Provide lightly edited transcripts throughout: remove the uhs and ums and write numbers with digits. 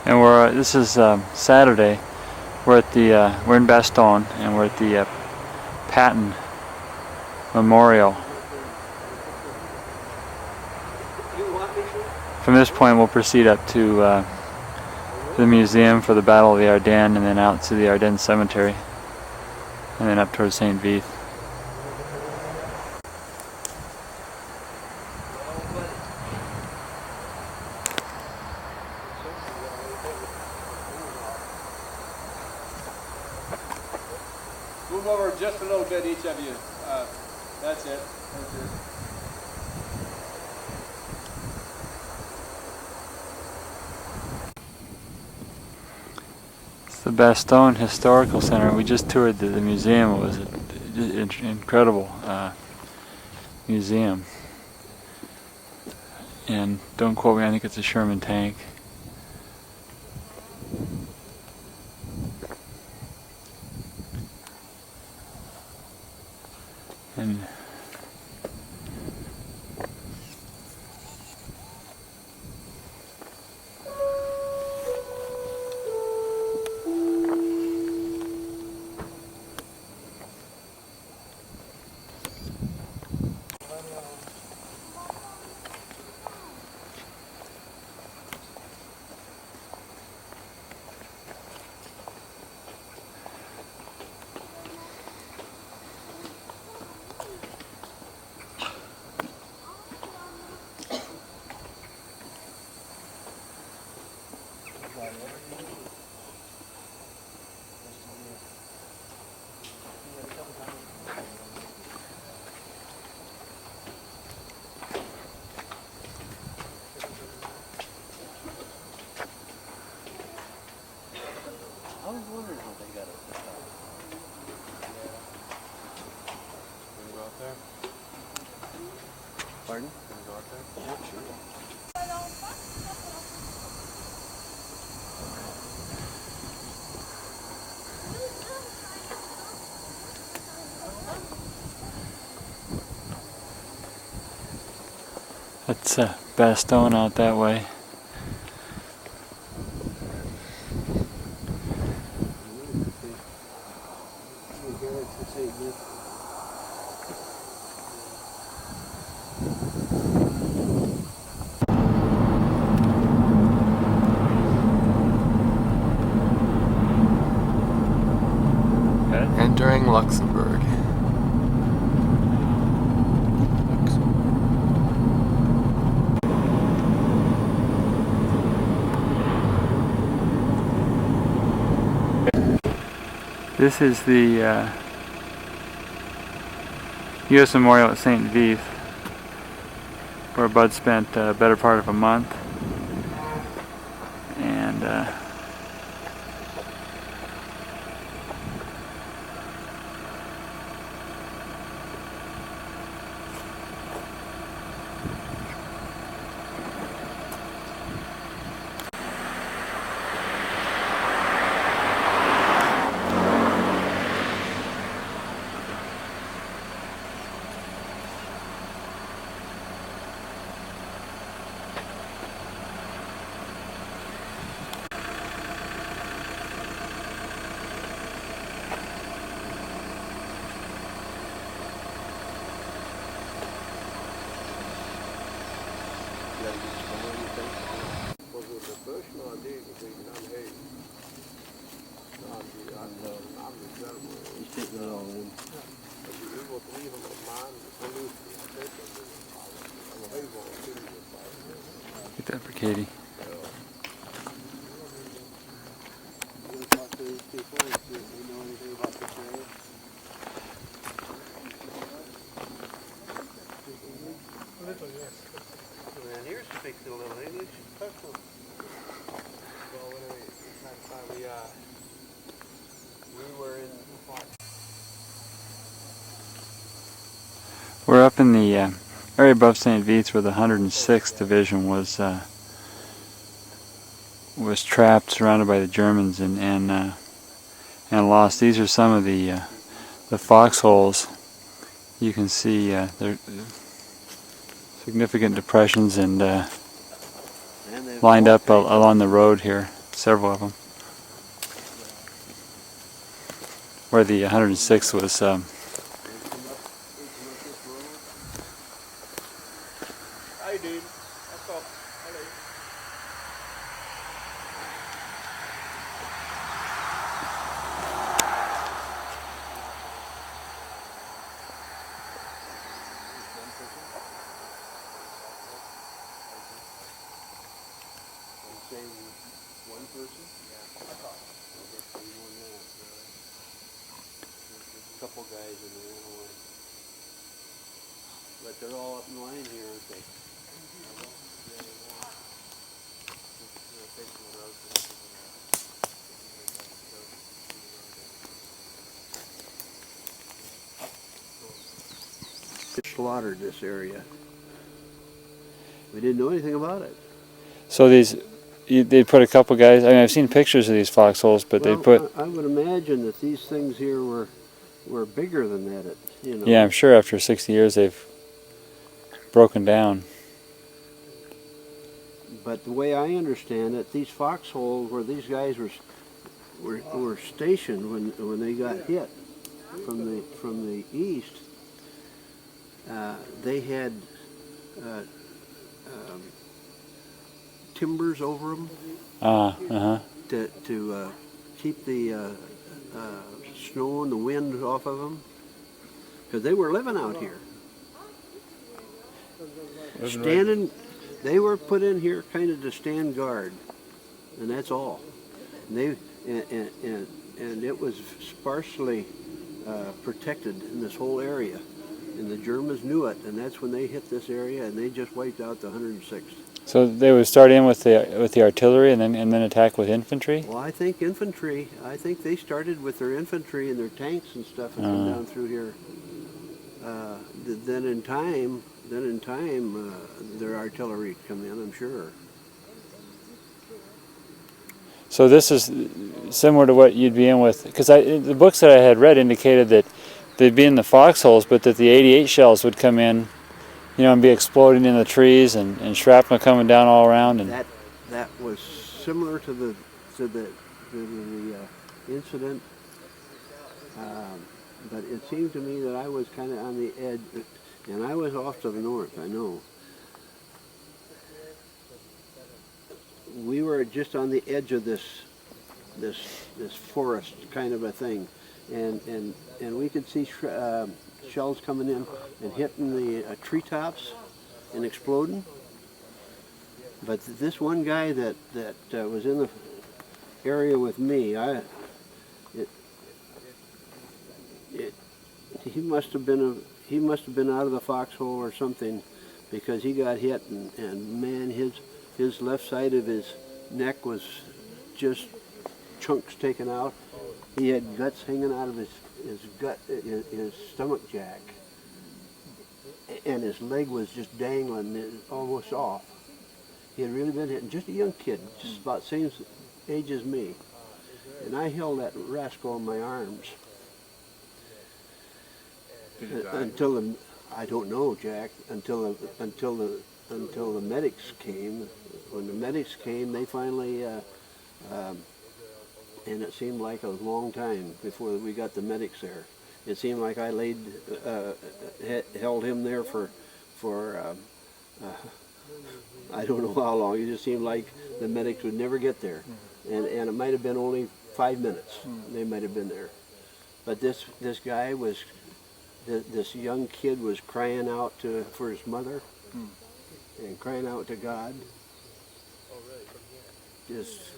And this is Saturday. We're at the we're in Bastogne, and we're at the Patton Memorial. From this point, we'll proceed up to the museum for the Battle of the Ardenne, and then out to the Ardenne Cemetery, and then up towards St. Vith. Move over just a little bit, each of you. That's it. That's it. It's the Bastogne Historical Center. We just toured the museum. It was an incredible museum. And don't quote me, I think it's a Sherman tank. And I was wondering how they got it set up. Can we go out there? Pardon? Can we go out there? Yeah, sure. that's Bastogne out that way. Entering Luxembourg. This is the U.S. Memorial at St. Vith, where Bud spent a better part of a month. And get that for Katie. And here's speaks a little English. Well, anyway, we were in We're up in the area above St. Vith where the 106th Division was trapped, surrounded by the Germans, and lost. These are some of the foxholes. You can see there significant depressions and lined up along the road here. several of them. Where the 106 was Hi, dude. What's up? Hello. One person? Yeah. I thought. A couple guys in there, but they're all up in line here, aren't they? Slaughtered this area. We didn't know anything about it. so they put a couple guys. I mean, I've seen pictures of these foxholes, but they put. I would imagine that these things here were bigger than that. You know. Yeah, I'm sure after 60 years they've broken down. But the way I understand it, these foxholes where these guys were stationed when they got hit from the east, they had timbers over them to keep the snow and the wind off of them, because they were living out here. Standing, they were put in here kind of to stand guard, and that's all. And and it was sparsely protected in this whole area, and the Germans knew it, and that's when they hit this area, and they just wiped out the 106th. So they would start in with the artillery and then attack with infantry? Well, I think infantry. I think they started with their infantry and their tanks and stuff and come down through here. Then in time, their artillery come in, I'm sure. So this is similar to what you'd be in with, because the books that I had read indicated that they'd be in the foxholes, but that the 88 shells would come in, you know, and be exploding in the trees and shrapnel coming down all around. And that was similar to the incident, but it seemed to me that I was kind of on the edge, and I was off to the north. I know. We were just on the edge of this forest kind of a thing, and we could see shells coming in and hitting the treetops and exploding. But this one guy that was in the area with me, he must have been out of the foxhole or something, because he got hit, and man, his left side of his neck was just chunks taken out. He had guts hanging out of his stomach jack, and his leg was just dangling, almost off. He had really been hit. Just a young kid, just about the same age as me. And I held that rascal in my arms. Until I don't know, Jack. Until the medics came. When the medics came, they finally, and it seemed like a long time before we got the medics there. It seemed like I held him there for I don't know how long. It just seemed like the medics would never get there, and it might have been only 5 minutes. They might have been there, but this guy was. This young kid was crying out for his mother and crying out to God. Just,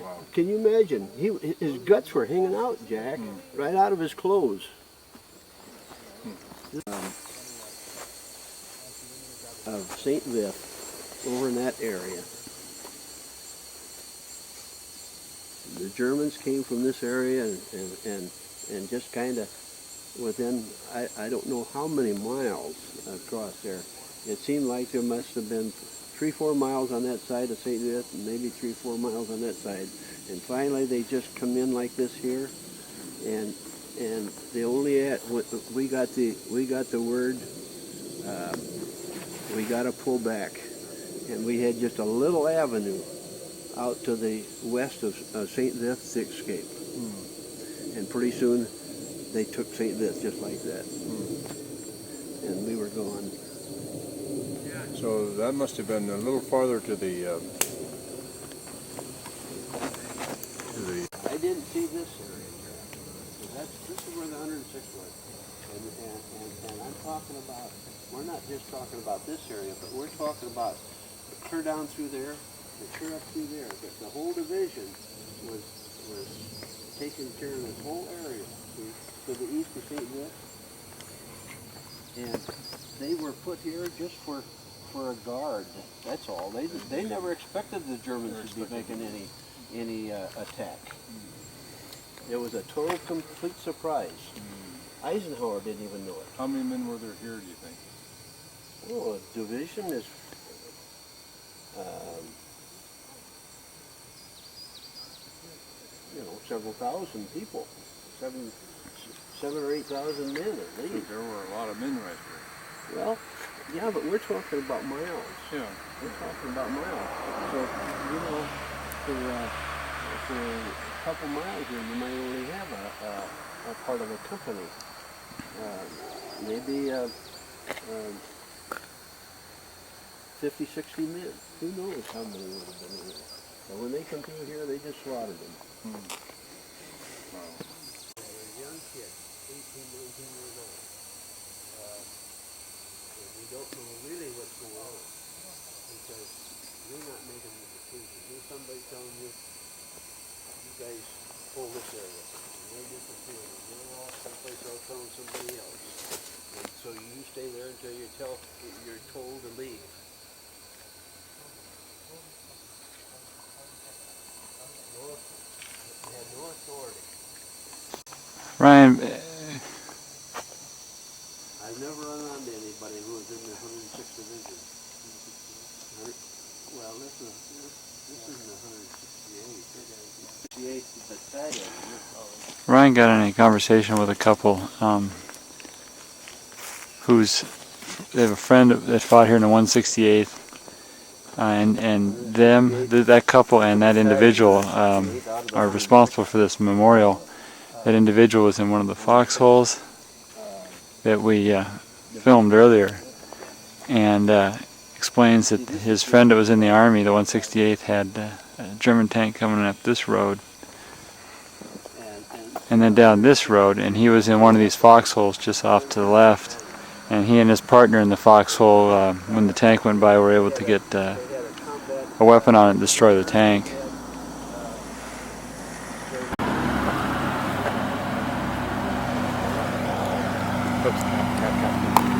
wow. Can you imagine? His guts were hanging out, Jack, right out of his clothes. Of St. Vith, over in that area. The Germans came from this area and just kind of within, I don't know how many miles across there. It seemed like there must have been 3-4 miles on that side of St. Vith, and maybe 3-4 miles on that side. And finally they just come in like this here, and they only had, we got the word, we got to pull back. And we had just a little avenue out to the west of St. Vith Cape. And pretty soon they took St. Vith just like that. And we were gone. So that must have been a little farther to the I didn't see this area here. So this is where the 106 was. And I'm talking about, we're not just talking about this area, but we're talking about clear down through there, and clear up through there. But the whole division was taking care of this whole area to the east of St. Louis. And they were put here just for a guard. That's all. They never expected the Germans to be making any attack. It was a total, complete surprise. Eisenhower didn't even know it. How many men were there here, do you think? Oh, a division is several thousand people, seven or 8,000 men at least. There were a lot of men right there. Well, yeah, but we're talking about miles. Yeah. We're talking about miles. So for a couple miles here, you might only have a part of a company. Maybe 50, 60 men. Who knows how many would have been here. But when they come through here, they just slaughtered them. Wow. They're young kids, 18, 19 years old. And we don't know really what's going on because you're not making the decision. There's somebody telling you, you guys pull this area. And they're disappearing. And they're off someplace else telling somebody else. And so you stay there until you're told to leave. They had no authority. Ryan, I've never run onto anybody who was in the 106th Division. Well, this is the 168th Battalion. Ryan got in a conversation with a couple they have a friend that fought here in the 168th, and that couple and that individual are responsible for this memorial. That individual was in one of the foxholes that we filmed earlier, and explains that his friend that was in the Army, the 168th, had a German tank coming up this road and then down this road, and he was in one of these foxholes just off to the left, and he and his partner in the foxhole, when the tank went by, were able to get a weapon on it and destroy the tank. Oops, cat.